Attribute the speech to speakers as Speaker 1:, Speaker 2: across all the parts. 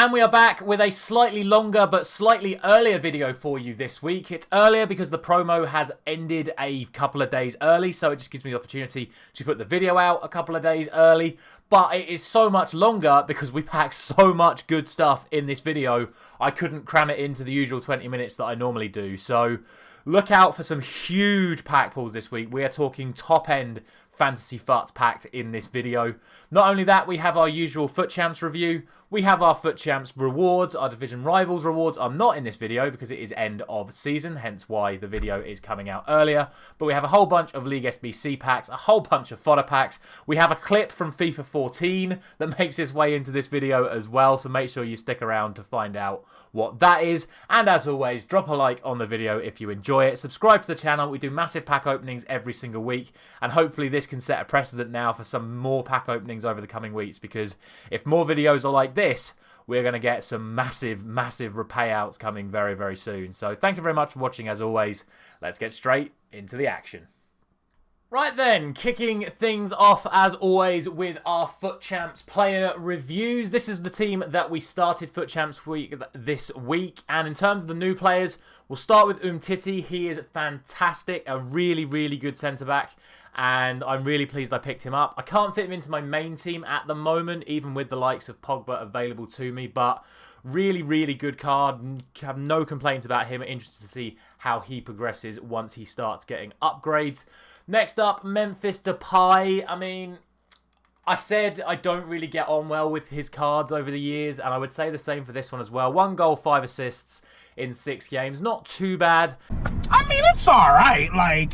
Speaker 1: And we are back with a slightly longer but slightly earlier video for you this week. It's earlier because the promo has ended a couple of days early, so it just gives me the opportunity to put the video out a couple of days early. But it is so much longer because we packed so much good stuff in this video, I couldn't cram it into the usual 20 minutes that I normally do. So look out for some huge pack pulls this week. We are talking top-end Fantasy Fut packed in this video. Not only that, we have our usual Fut Champs review. We have our Fut Champs rewards. Our Division Rivals rewards are not in this video because it is end of season, hence why the video is coming out earlier. But we have a whole bunch of League SBC packs, a whole bunch of Fodder Packs. We have a clip from FIFA 14 that makes its way into this video as well, so make sure you stick around to find out what that is. And as always, drop a like on the video if you enjoy it. Subscribe to the channel. We do massive pack openings every single week, and hopefully this can set a precedent now for some more pack openings over the coming weeks, because if more videos are like this, we're going to get some massive repayouts coming very, very soon. So thank you very much for watching as always. Let's get straight into the action. Right then, kicking things off as always with our Fut Champs player reviews. This is the team that we started Fut Champs week this week, and in terms of the new players, we'll start with Titi. He is fantastic, a really good centre-back, and I'm really pleased I picked him up. I can't fit him into my main team at the moment, even with the likes of Pogba available to me, but really good card. Have no complaints about him. Interested to see how he progresses once he starts getting upgrades. Next up, Memphis Depay. I mean, I said I don't really get on well with his cards over the years, and I would say the same for this one as well. 1 goal, 5 assists in 6 games. Not too bad.
Speaker 2: I mean, it's alright, like...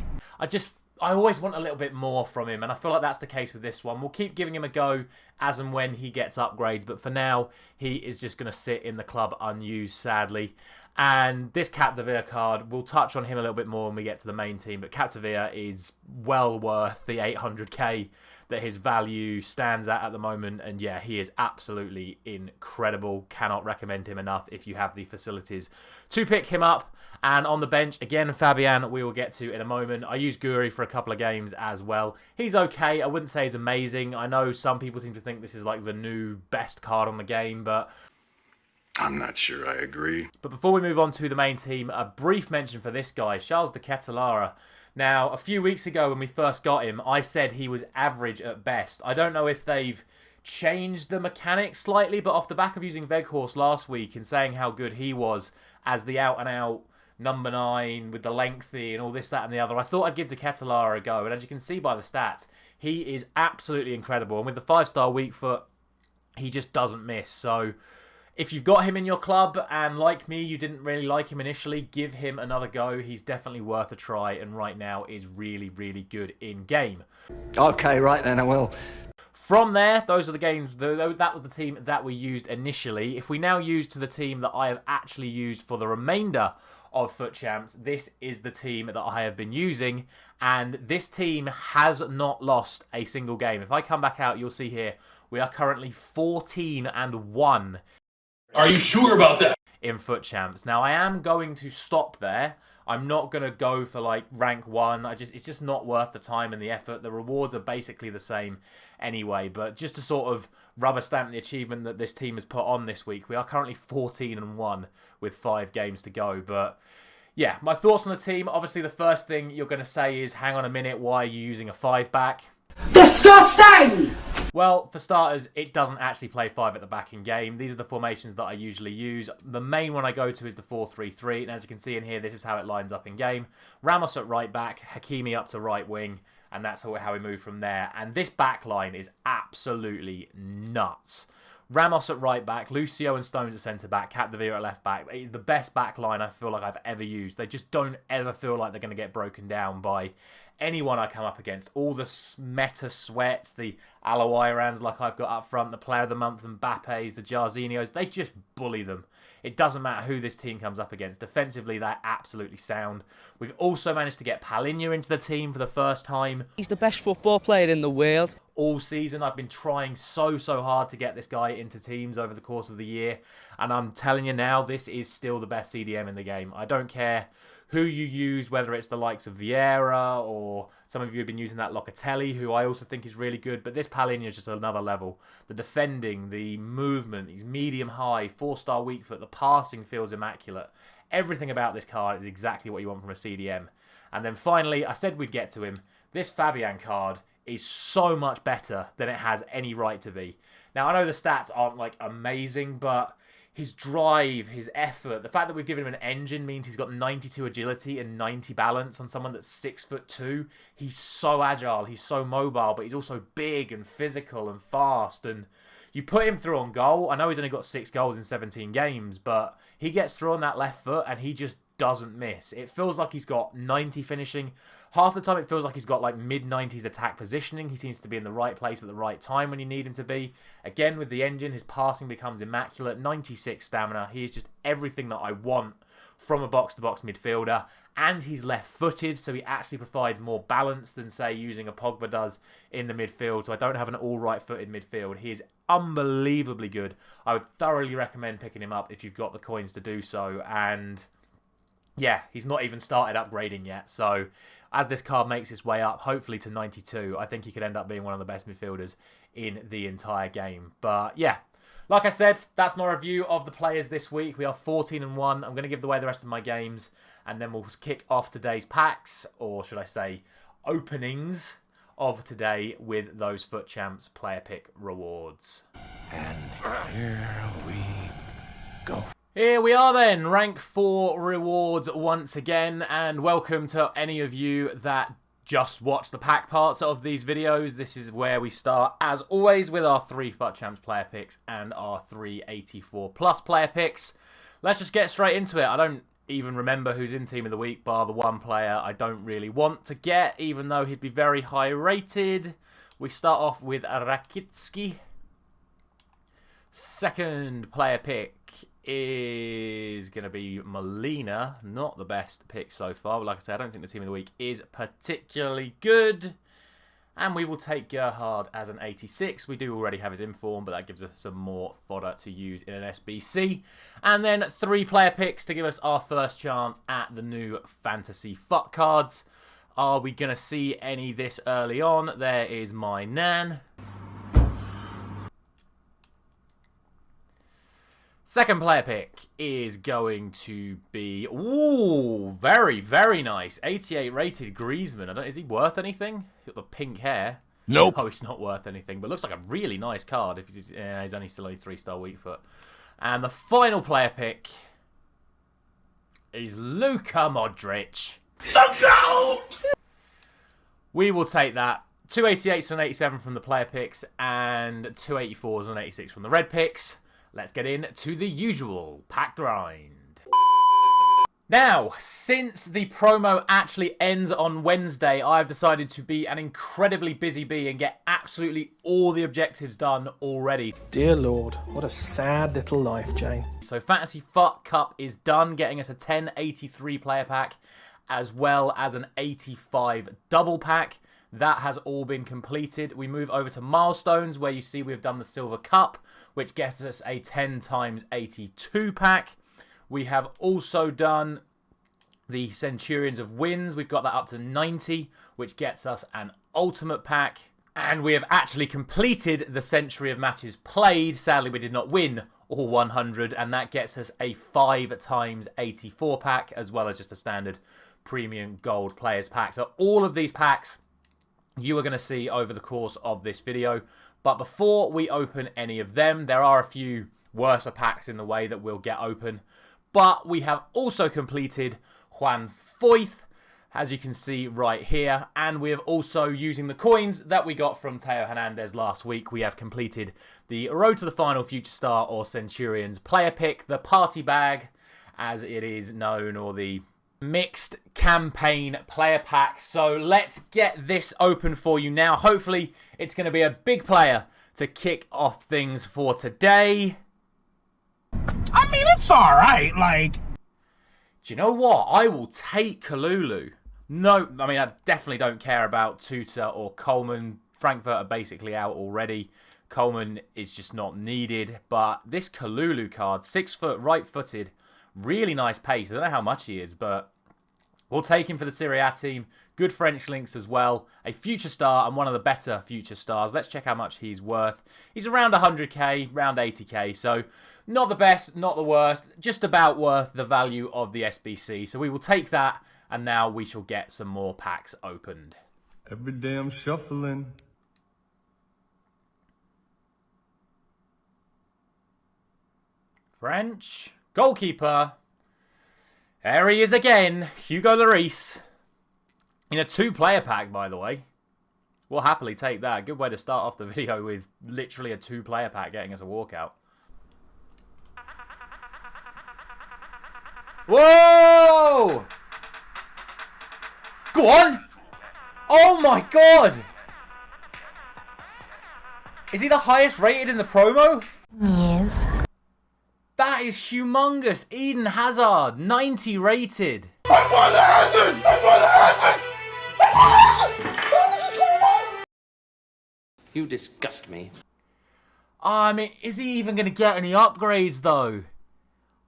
Speaker 1: I always want a little bit more from him, and I feel like that's the case with this one. We'll keep giving him a go as and when he gets upgrades, but for now, he is just going to sit in the club unused, sadly. And this Capdevere card, we'll touch on him a little bit more when we get to the main team, but Capdevere is well worth the 800k that his value stands at the moment, and yeah, he is absolutely incredible. Cannot recommend him enough if you have the facilities to pick him up. And on the bench, again, Fabian, we will get to in a moment. I used Guri for a couple of games as well. He's okay. I wouldn't say he's amazing. I know some people seem to think this is like the new best card on the game, but
Speaker 3: I'm not sure I agree.
Speaker 1: But before we move on to the main team, a brief mention for this guy, Charles de Ketelaere. Now, a few weeks ago when we first got him, I said he was average at best. I don't know if they've changed the mechanics slightly, but off the back of using Veghorst last week and saying how good he was as the out-and-out number 9 with the lengthy and all this, that and the other, I thought I'd give de Ketelaere a go. And as you can see by the stats, he is absolutely incredible. And with the 5-star weak foot, he just doesn't miss. So if you've got him in your club and like me, you didn't really like him initially, give him another go. He's definitely worth a try, and right now is really good in game.
Speaker 4: Okay, right then, I will.
Speaker 1: From there, those are the games, that was the team that we used initially. If we now use to the team that I have actually used for the remainder of Fut Champs, this is the team that I have been using, and this team has not lost a single game. If I come back out, you'll see here, we are currently 14-1.
Speaker 2: Are you sure about that?
Speaker 1: In Fut Champs. Now, I am going to stop there. I'm not going to go for like rank 1. It's just not worth the time and the effort. The rewards are basically the same anyway, but just to sort of rubber stamp the achievement that this team has put on this week, we are currently 14-1 with 5 games to go. But yeah, my thoughts on the team. Obviously, the first thing you're going to say is, hang on a minute, why are you using a 5-back?
Speaker 5: Disgusting!
Speaker 1: Well, for starters, it doesn't actually play 5 at the back in game. These are the formations that I usually use. The main one I go to is the 4-3-3, and as you can see in here, this is how it lines up in game. Ramos at right back, Hakimi up to right wing, and that's how we move from there. And this back line is absolutely nuts. Ramos at right back, Lucio and Stones at centre back, Capdevere at left back. It's the best back line I feel like I've ever used. They just don't ever feel like they're going to get broken down by anyone I come up against. All the meta sweats, the Alawairans like I've got up front, the player of the month, Mbappe's, the Jarzinhos, they just bully them. It doesn't matter who this team comes up against. Defensively, they're absolutely sound. We've also managed to get Palhinha into the team for the first time.
Speaker 6: He's the best football player in the world.
Speaker 1: All season, I've been trying so hard to get this guy into teams over the course of the year. And I'm telling you now, this is still the best CDM in the game. I don't care who you use, whether it's the likes of Vieira or some of you have been using that Locatelli, who I also think is really good. But this Palhinha is just another level. The defending, the movement, he's medium-high, 4-star weak foot. The passing feels immaculate. Everything about this card is exactly what you want from a CDM. And then finally, I said we'd get to him. This Fabian card is so much better than it has any right to be. Now, I know the stats aren't like amazing, but his drive, his effort, the fact that we've given him an engine means he's got 92 agility and 90 balance on someone that's 6'2". He's so agile, he's so mobile, but he's also big and physical and fast. And you put him through on goal. I know he's only got 6 goals in 17 games, but he gets through on that left foot and he just doesn't miss. It feels like he's got 90 finishing. Half the time it feels like he's got like mid-90s attack positioning. He seems to be in the right place at the right time when you need him to be. Again, with the engine, his passing becomes immaculate. 96 stamina. He is just everything that I want from a box-to-box midfielder. And he's left-footed, so he actually provides more balance than, say, using a Pogba does in the midfield. So I don't have an all-right-footed midfield. He is unbelievably good. I would thoroughly recommend picking him up if you've got the coins to do so. And yeah, he's not even started upgrading yet. So as this card makes its way up, hopefully to 92, I think he could end up being one of the best midfielders in the entire game. But yeah, like I said, that's my review of the players this week. We are 14-1. I'm going to give away the rest of my games, and then we'll kick off today's packs, or should I say openings of today, with those Foot Champs player pick rewards.
Speaker 3: And here we go.
Speaker 1: Here we are then, rank 4 rewards once again, and welcome to any of you that just watch the pack parts of these videos. This is where we start, as always, with our 3 Fut Champs player picks and our 3 84 plus player picks. Let's just get straight into it. I don't even remember who's in Team of the Week, bar the one player I don't really want to get, even though he'd be very high rated. We start off with Rakitsky. Second player pick is going to be Molina. Not the best pick so far, but like I said, I don't think the Team of the Week is particularly good. And we will take Gerhard as an 86. We do already have his inform, but that gives us some more fodder to use in an SBC. And then 3 player picks to give us our first chance at the new Fantasy Fut cards. Are we going to see any this early on? There is my Nan. Second player pick is going to be, ooh, very, very nice. 88 rated Griezmann. Is he worth anything? He's got the pink hair.
Speaker 2: Nope.
Speaker 1: Oh, he's not worth anything, but looks like a really nice card. If he's only still only 3-star weak foot. And the final player pick is Luka Modric.
Speaker 2: Look out!
Speaker 1: We will take that. 288s and 87 from the player picks, and 284s and 86 from the red picks. Let's get into the usual pack grind. Now, since the promo actually ends on Wednesday, I've decided to be an incredibly busy bee and get absolutely all the objectives done already.
Speaker 7: Dear Lord, what a sad little life, Jane.
Speaker 1: So Fantasy Fut Cup is done, getting us a 1083 player pack, as well as an 85 double pack. That has all been completed. We move over to milestones, where you see we've done the Silver Cup, which gets us a 10 times 82 pack. We have also done the Centurions of Wins. We've got that up to 90, which gets us an Ultimate pack. And we have actually completed the Century of Matches Played. Sadly, we did not win all 100, and that gets us a 5 times 84 pack, as well as just a standard Premium Gold Players pack. So all of these packs you are going to see over the course of this video. But before we open any of them, there are a few worse packs in the way that we'll get open. But we have also completed Juan Foyth, as you can see right here. And we have also, using the coins that we got from Teo Hernandez last week, we have completed the Road to the Final Future Star or Centurions player pick, the party bag, as it is known, or the mixed campaign player pack. So let's get this open for you now. Hopefully it's going to be a big player to kick off things for today.
Speaker 2: I mean, it's alright, like.
Speaker 1: Do you know what? I will take Kalulu. No, I mean, I definitely don't care about Tuta or Coleman. Frankfurt are basically out already. Coleman is just not needed. But this Kalulu card, 6 foot, right-footed, really nice pace. I don't know how much he is, but We'll take him for the Serie A team. Good French links as well. A future star and one of the better future stars. Let's check how much he's worth. He's around 100k, around 80k. So not the best, not the worst. Just about worth the value of the SBC. So we will take that. And now we shall get some more packs opened.
Speaker 8: Every day I'm shuffling.
Speaker 1: French. Goalkeeper. There he is again. Hugo Lloris. In a 2-player pack, by the way. We'll happily take that. Good way to start off the video with literally a 2-player pack getting us a walkout. Whoa! Go on! Oh my god! Is he the highest rated in the promo?
Speaker 9: Yes.
Speaker 1: That is humongous. Eden Hazard, 90 rated.
Speaker 2: I find the hazard! I find the hazard! I find the hazard!
Speaker 4: You disgust me.
Speaker 1: I mean, is he even going to get any upgrades, though?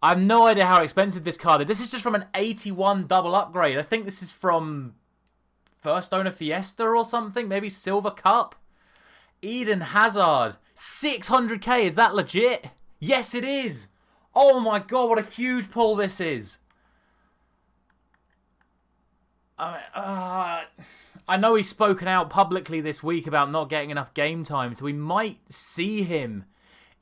Speaker 1: I have no idea how expensive this card is. This is just from an 81 double upgrade. I think this is from First Owner Fiesta or something. Maybe Silver Cup. Eden Hazard. 600k. Is that legit? Yes, it is. Oh my god, what a huge pull this is. I know he's spoken out publicly this week about not getting enough game time, so we might see him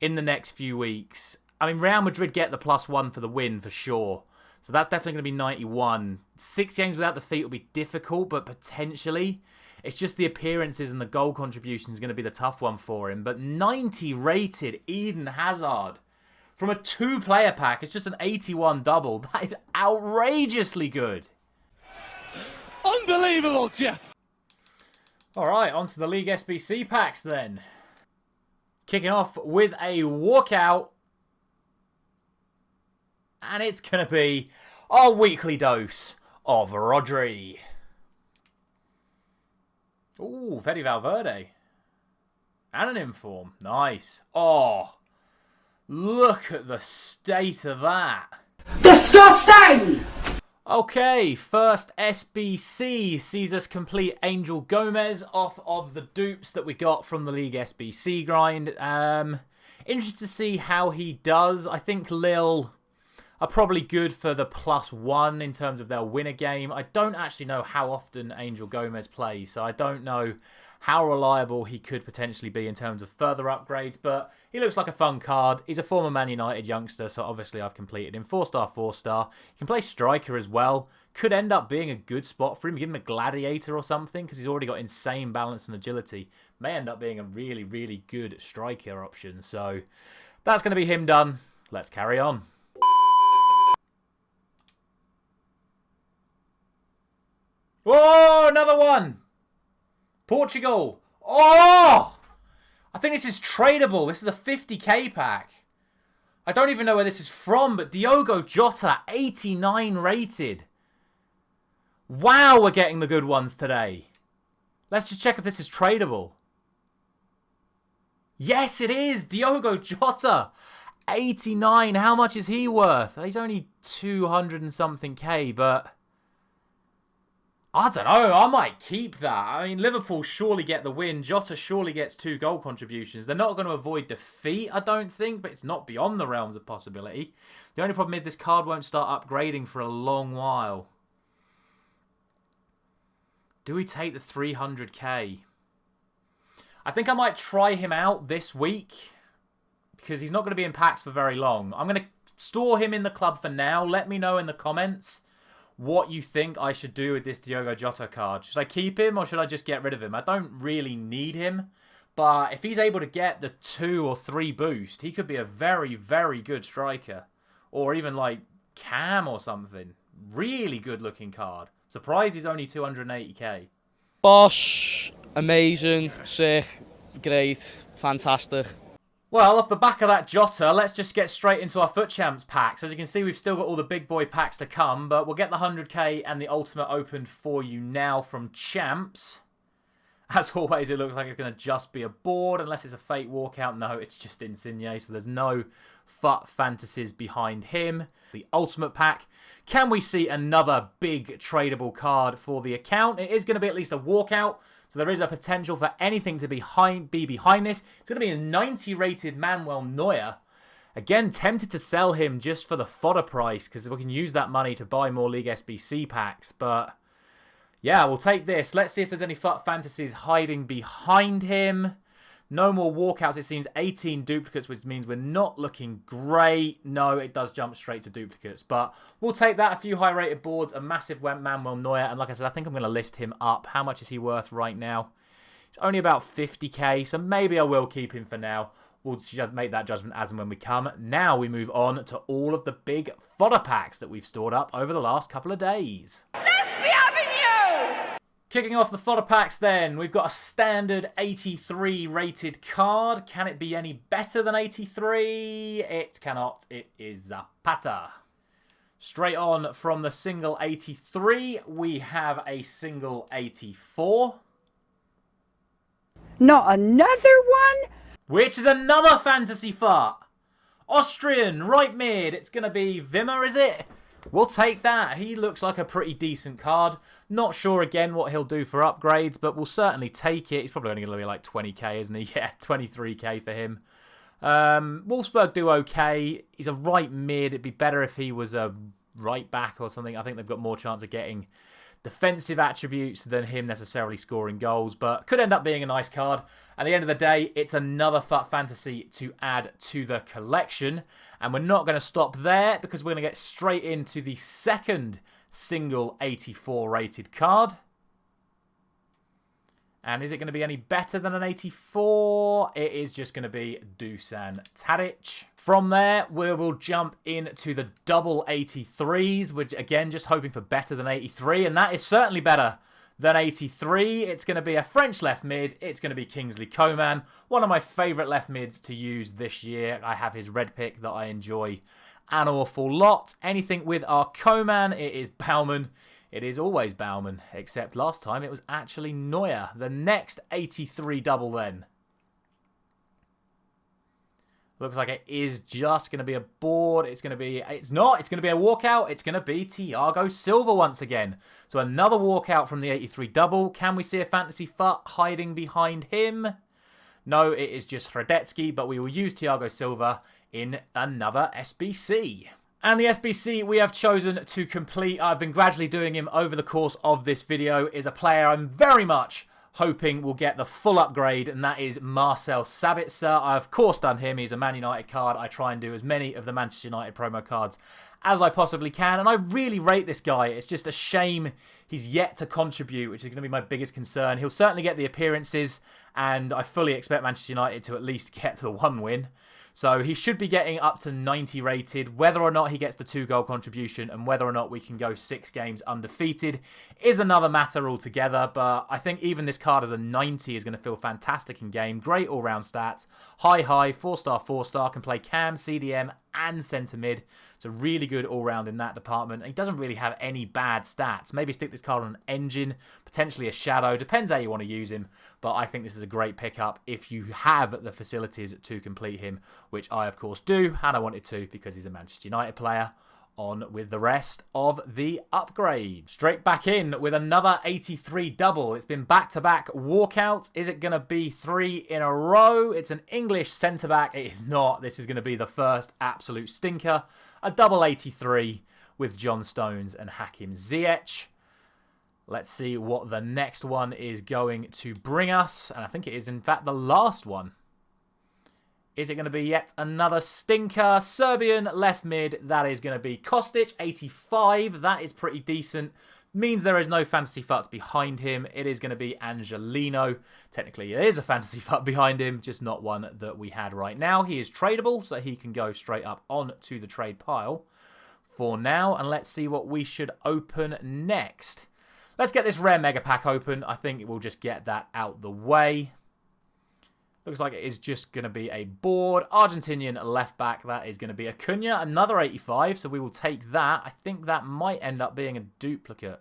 Speaker 1: in the next few weeks. I mean, Real Madrid get the +1 for the win for sure. So that's definitely going to be 91. 6 games without defeat will be difficult, but potentially. It's just the appearances and the goal contribution is going to be the tough one for him. But 90 rated Eden Hazard. From a 2-player pack, it's just an 81 double. That is outrageously good.
Speaker 6: Unbelievable, Jeff.
Speaker 1: All right, on to the League SBC packs then. Kicking off with a walkout. And it's going to be our weekly dose of Rodri. Ooh, Fede Valverde. And an inform. Nice. Oh, look at the state of that.
Speaker 5: Disgusting!
Speaker 1: Okay, first SBC sees us complete Angel Gomez off of the dupes that we got from the League SBC grind. Interested to see how he does. I think Lille are probably good for the +1 in terms of their winner game. I don't actually know how often Angel Gomez plays, so I don't know how reliable he could potentially be in terms of further upgrades, but he looks like a fun card. He's a former Man United youngster, so obviously I've completed him. 4-star, 4-star. He can play striker as well. Could end up being a good spot for him. Give him a gladiator or something, because he's already got insane balance and agility. May end up being a really, really good striker option. So that's going to be him done. Let's carry on. Whoa, another one. Portugal. Oh! I think this is tradeable. This is a 50k pack. I don't even know where this is from, but Diogo Jota, 89 rated. Wow, we're getting the good ones today. Let's just check if this is tradeable. Yes, it is. Diogo Jota, 89. How much is he worth? He's only 200 and something k, but I don't know. I might keep that. I mean, Liverpool surely get the win. Jota surely gets 2 goal contributions. They're not going to avoid defeat, I don't think, but it's not beyond the realms of possibility. The only problem is this card won't start upgrading for a long while. Do we take the 300k? I think I might try him out this week because he's not going to be in packs for very long. I'm going to store him in the club for now. Let me know in the comments what you think I should do with this Diogo Jota card. Should I keep him or should I just get rid of him? I don't really need him, but if he's able to get the 2 or 3 boost, he could be a very, very good striker. Or even like Cam or something. Really good looking card. Surprised he's only 280k.
Speaker 6: Bosh. Amazing. Sick. Great. Fantastic.
Speaker 1: Well, off the back of that Jota, let's just get straight into our Foot Champs packs. As you can see, we've still got all the big boy packs to come, but we'll get the 100k and the Ultimate opened for you now from Champs. As always, it looks like it's going to just be a board, unless it's a fake walkout. No, it's just Insigne, so there's no Fut fantasies behind him. The Ultimate Pack. Can we see another big tradable card for the account? It is going to be at least a walkout, so there is a potential for anything to be behind this. It's going to be a 90 rated Manuel Neuer. Again, tempted to sell him just for the fodder price, because we can use that money to buy more League SBC packs, but yeah, we'll take this. Let's see if there's any Fut fantasies hiding behind him. No more walkouts. It seems 18 duplicates, which means we're not looking great. No, it does jump straight to duplicates. But we'll take that. A few high-rated boards, a massive Manuel Neuer. And like I said, I think I'm going to list him up. How much is he worth right now? It's only about 50k, so maybe I will keep him for now. We'll just make that judgment as and when we come. Now we move on to all of the big fodder packs that we've stored up over the last couple of days. Kicking off the fodder packs then, we've got a standard 83 rated card. Can it be any better than 83? It cannot. It is Zapata. Straight on from the single 83, we have a single 84.
Speaker 5: Not another one?
Speaker 1: Which is another Fantasy Fut. Austrian, right mid. It's going to be Wimmer, is it? We'll take that. He looks like a pretty decent card. Not sure, again, what he'll do for upgrades, but we'll certainly take it. He's probably only going to be like 20k, isn't he? Yeah, 23k for him. Wolfsburg do okay. He's a right mid. It'd be better if he was a right back or something. I think they've got more chance of getting defensive attributes than him necessarily scoring goals, but could end up being a nice card. At the end of the day, it's another Fut fantasy to add to the collection, and we're not going to stop there because we're going to get straight into the second single 84 rated card. And is it going to be any better than an 84? It is just going to be Dusan Tadic. From there, we will jump into the double 83s, which again, just hoping for better than 83. And that is certainly better than 83. It's going to be a French left mid. It's going to be Kingsley Coman. One of my favourite left mids to use this year. I have his red pick that I enjoy an awful lot. Anything with our Coman, it is Baumann. It is always Baumann, except last time it was actually Neuer. The next 83 double then. Looks like it is just going to be a board. It's going to be... It's not. It's going to be a walkout. It's going to be Thiago Silva once again. So another walkout from the 83 double. Can we see a Fantasy Fut hiding behind him? No, it is just Hradetsky, but we will use Thiago Silva in another SBC. And the SBC we have chosen to complete, I've been gradually doing him over the course of this video, is a player I'm very much hoping will get the full upgrade, and that is Marcel Sabitzer. I've of course done him. He's a Man United card. I try and do as many of the Manchester United promo cards as I possibly can, and I really rate this guy. It's just a shame he's yet to contribute, which is going to be my biggest concern. He'll certainly get the appearances, and I fully expect Manchester United to at least get the one win. So he should be getting up to 90 rated. Whether or not he gets the 2-goal contribution and whether or not we can go 6 games undefeated is another matter altogether. But I think even this card as a 90 is going to feel fantastic in game. Great all-round stats. High, 4-star, 4-star. Can play cam, CDM and centre mid. So really good all-round in that department. And he doesn't really have any bad stats. Maybe stick this card on an engine, potentially a shadow. Depends how you want to use him. But I think this is a great pickup if you have the facilities to complete him, which I, of course, do. And I wanted to because he's a Manchester United player. On with the rest of the upgrade. Straight back in with another 83 double. It's been back-to-back walkouts. Is it going to be 3 in a row? It's an English centre-back. It is not. This is going to be the first absolute stinker. A double 83 with John Stones and Hakim Ziyech. Let's see what the next one is going to bring us. And I think it is, in fact, the last one. Is it going to be yet another stinker? Serbian left mid. That is going to be Kostic, 85. That is pretty decent. Means there is no Fantasy Fut behind him. It is going to be Angelino. Technically, there is a Fantasy Fut behind him, just not one that we had right now. He is tradable, so he can go straight up onto the trade pile for now. And let's see what we should open next. Let's get this rare mega pack open. I think we'll just get that out the way. Looks like it is just going to be a board. Argentinian left back. That is going to be Acuna. Another 85. So we will take that. I think that might end up being a duplicate.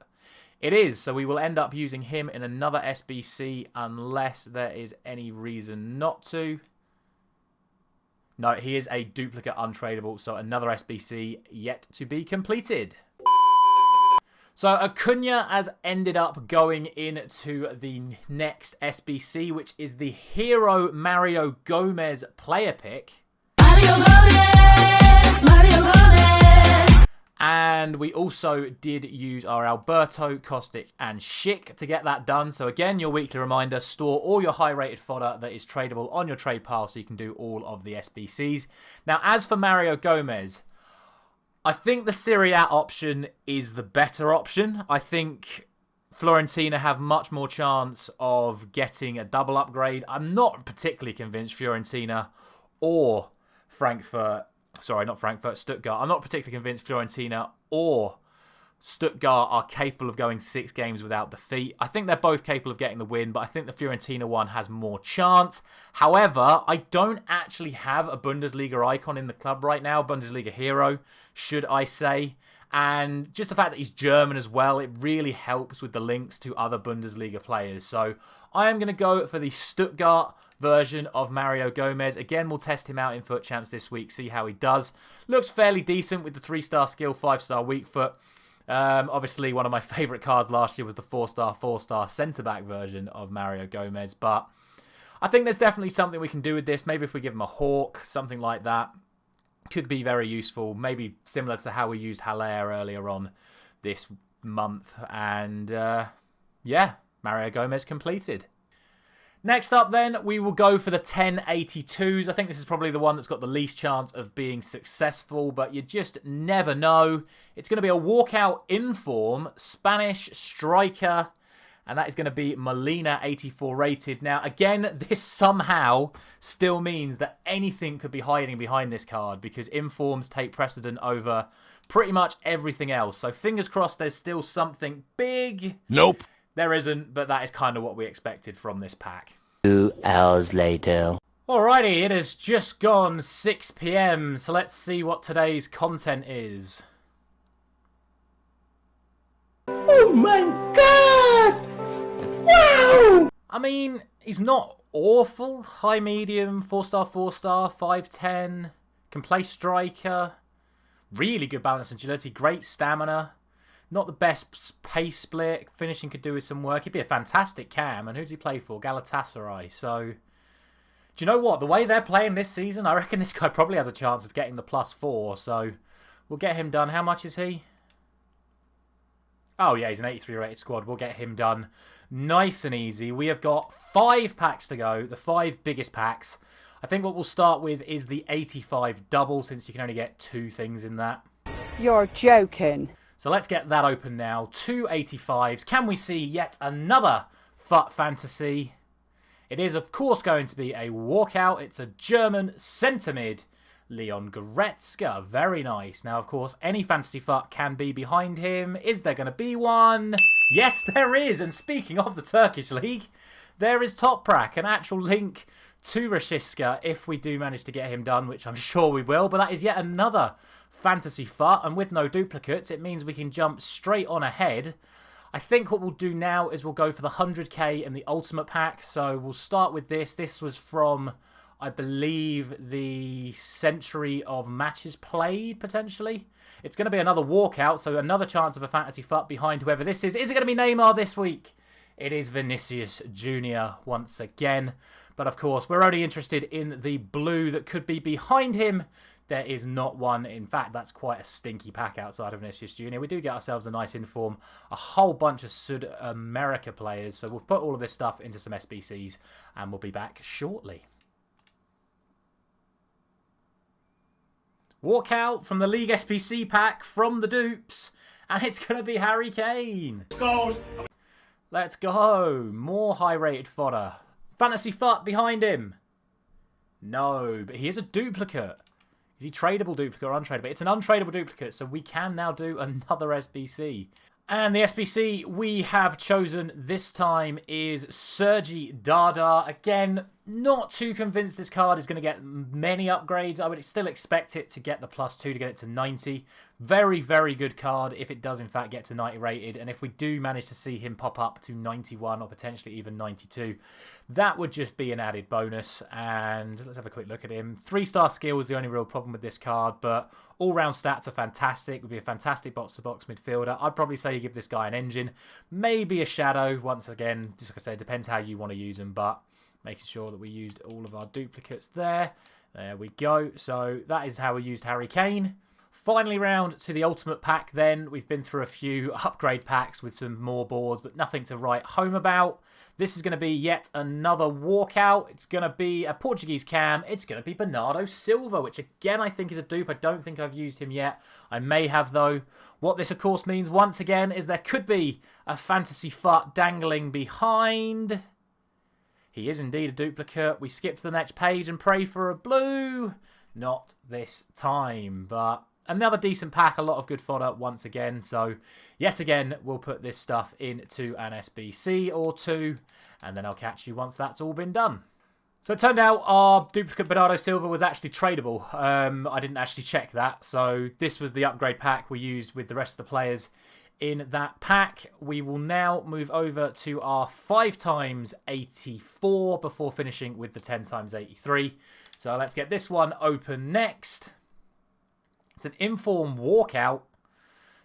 Speaker 1: It is, so we will end up using him in another SBC unless there is any reason not to. No, he is a duplicate untradeable, so another SBC yet to be completed. So Acuna has ended up going into the next SBC, which is the Hero Mario Gomez player pick.
Speaker 9: Mario Gomez! Mario Gomez!
Speaker 1: And we also did use our Alberto, Kostic, and Schick to get that done. So again, your weekly reminder, store all your high-rated fodder that is tradable on your trade pile so you can do all of the SBCs. Now, as for Mario Gomez, I think the Serie A option is the better option. I think Fiorentina have much more chance of getting a double upgrade. I'm not particularly convinced Fiorentina or Stuttgart. I'm not particularly convinced Fiorentina or Stuttgart are capable of going 6 games without defeat. I think they're both capable of getting the win, but I think the Fiorentina one has more chance. However, I don't actually have a Bundesliga icon in the club right now, Bundesliga hero, should I say. And just the fact that he's German as well, it really helps with the links to other Bundesliga players. So I am going to go for the Stuttgart version of Mario Gomez. Again, we'll test him out in Foot Champs this week, see how he does. Looks fairly decent with the 3-star skill, 5-star weak foot. Obviously, one of my favourite cards last year was the 4-star, 4-star centre-back version of Mario Gomez. But I think there's definitely something we can do with this. Maybe if we give him a Hawk, something like that. Could be very useful. Maybe similar to how we used Haller earlier on this month. And yeah, Mario Gomez completed. Next up then, we will go for the 1082s. I think this is probably the one that's got the least chance of being successful, but you just never know. It's going to be a walkout inform Spanish striker, and that is going to be Molina, 84 rated. Now, again, this somehow still means that anything could be hiding behind this card because informs take precedent over pretty much everything else. So fingers crossed there's still something big.
Speaker 3: Nope.
Speaker 1: There isn't, but that is kind of what we expected from this pack.
Speaker 4: 2 hours later.
Speaker 1: Alrighty, it has just gone 6 PM, so let's see what today's content is.
Speaker 2: Oh my god! Wow!
Speaker 1: I mean, he's not awful. High, medium, 4-star, 4-star, 5'10". Can play striker. Really good balance and agility. Great stamina. Not the best pace split. Finishing could do with some work. He'd be a fantastic cam. And who does he play for? Galatasaray. So, do you know what? The way they're playing this season, I reckon this guy probably has a chance of getting the +4. So, we'll get him done. How much is he? Oh, yeah, he's an 83 rated squad. We'll get him done nice and easy. We have got 5 packs to go. The 5 biggest packs. I think what we'll start with is the 85 double, since you can only get 2 things in that.
Speaker 5: You're joking.
Speaker 1: So let's get that open now. 2 85s. Can we see yet another Fut Fantasy? It is, of course, going to be a walkout. It's a German centre mid, Leon Goretzka. Very nice. Now, of course, any Fantasy Fut can be behind him. Is there going to be one? Yes, there is. And speaking of the Turkish League, there is Toprak, an actual link to Rashiska if we do manage to get him done, which I'm sure we will. But that is yet another Fantasy Fut, and with no duplicates, it means we can jump straight on ahead. I think what we'll do now is we'll go for the 100k and the Ultimate Pack. So we'll start with this. This was from, I believe, the Century of Matches Played, potentially. It's going to be another walkout, so another chance of a Fantasy Fut behind whoever this is. Is it going to be Neymar this week? It is Vinicius Jr. once again. But of course, we're only interested in the blue that could be behind him. There is not one. In fact, that's quite a stinky pack outside of Vinicius Jr. We do get ourselves a nice inform, a whole bunch of Sud America players. So we'll put all of this stuff into some SBCs and we'll be back shortly. Walkout from the League SBC pack from the dupes. And it's going to be Harry Kane.
Speaker 2: Goals.
Speaker 1: Let's go. More high-rated fodder. Fantasy Fut behind him. No, but he is a duplicate. Is he tradable duplicate or untradable? It's an untradable duplicate, so we can now do another SBC. And the SBC we have chosen this time is Sergi Dada. Again, Not too convinced this card is going to get many upgrades. I would still expect it to get the +2 to get it to 90. Very, very good card if it does in fact get to 90 rated. And if we do manage to see him pop up to 91 or potentially even 92, that would just be an added bonus. And let's have a quick look at him. 3-star skill is the only real problem with this card, but all-round stats are fantastic. Would be a fantastic box-to-box midfielder. I'd probably say you give this guy an engine. Maybe a shadow. Once again, just like I said, depends how you want to use him, but making sure that we used all of our duplicates there. There we go. So that is how we used Harry Kane. Finally round to the ultimate pack then. We've been through a few upgrade packs with some more boards, but nothing to write home about. This is going to be yet another walkout. It's going to be a Portuguese cam. It's going to be Bernardo Silva, which again I think is a dupe. I don't think I've used him yet. I may have though. What this of course means once again is there could be a Fantasy Fut dangling behind. He is indeed a duplicate. We skip to the next page and pray for a blue. Not this time, but another decent pack. A lot of good fodder once again. So, yet again, we'll put this stuff into an SBC or two. And then I'll catch you once that's all been done. So, it turned out our duplicate Bernardo Silva was actually tradable. I didn't actually check that. So, this was the upgrade pack we used with the rest of the players in that pack. We will now move over to our 5x 84 before finishing with the 10x 83. So let's get this one open next. It's an inform walkout.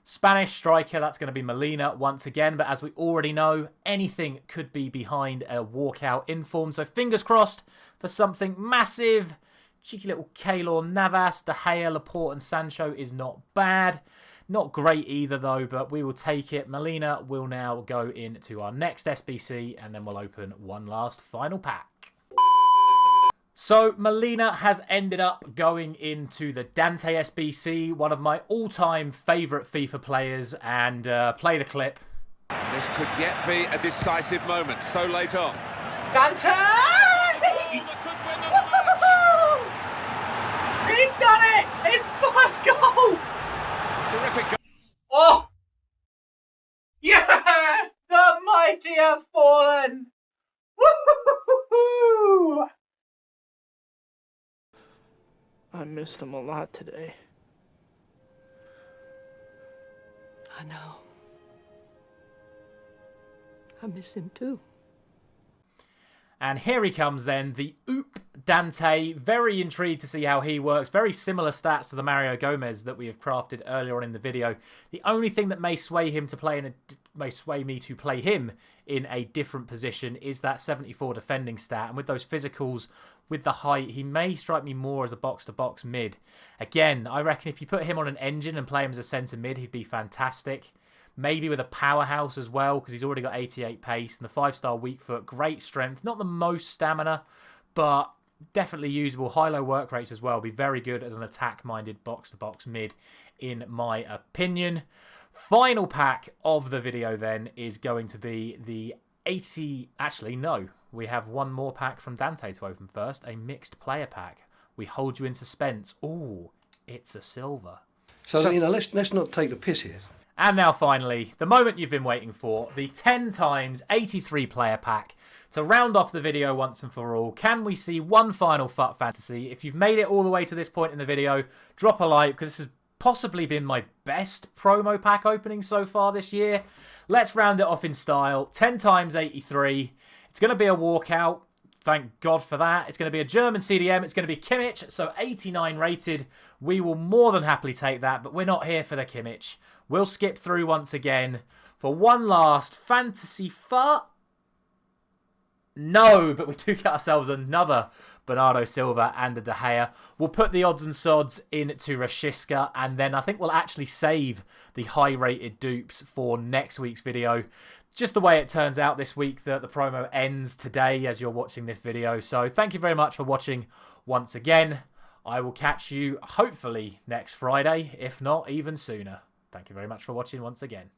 Speaker 1: Spanish striker, that's going to be Molina once again. But as we already know, anything could be behind a walkout inform. So fingers crossed for something massive. Cheeky little Keylor Navas, De Gea, Laporte and Sancho is not bad. Not great either though, but we will take it. Molina will now go into our next SBC and then we'll open one last final pack. So Molina has ended up going into the Dante SBC, one of my all-time favourite FIFA players, and play the clip.
Speaker 10: This could yet be a decisive moment so late on.
Speaker 11: Dante! He's done it! His first goal!
Speaker 10: Terrific goal.
Speaker 11: Oh! Yes! The mighty have fallen! Woo-hoo-hoo-hoo-hoo!
Speaker 7: I missed him a lot today.
Speaker 12: I know. I miss him too.
Speaker 1: And here he comes then, the Oop Dante. Very intrigued to see how he works. Very similar stats to the Mario Gomez that we have crafted earlier on in the video. The only thing that may sway him to play may sway me to play him in a different position is that 74 defending stat. And with those physicals, with the height, he may strike me more as a box-to-box mid. Again, I reckon if you put him on an engine and play him as a centre mid, he'd be fantastic. Maybe with a powerhouse as well, because he's already got 88 pace and the 5-star weak foot. Great strength. Not the most stamina, but definitely usable. High-low work rates as well. Be very good as an attack-minded box-to-box mid, in my opinion. Final pack of the video then is going to be the 80... Actually, no. We have one more pack from Dante to open first. A mixed player pack. We hold you in suspense. Ooh, it's a silver.
Speaker 13: So you know, let's not take the piss here.
Speaker 1: And now finally, the moment you've been waiting for, the 10x 83 player pack. To round off the video once and for all, can we see one final FUT fantasy? If you've made it all the way to this point in the video, drop a like, because this has possibly been my best promo pack opening so far this year. Let's round it off in style. 10x 83. It's going to be a walkout. Thank God for that. It's going to be a German CDM. It's going to be Kimmich, so 89 rated. We will more than happily take that, but we're not here for the Kimmich. We'll skip through once again for one last Fantasy Fut. No, but we do get ourselves another Bernardo Silva and a De Gea. We'll put the odds and sods into Rashiska, and then I think we'll actually save the high-rated dupes for next week's video. Just the way it turns out this week that the promo ends today as you're watching this video. So thank you very much for watching once again. I will catch you hopefully next Friday, if not even sooner. Thank you very much for watching once again.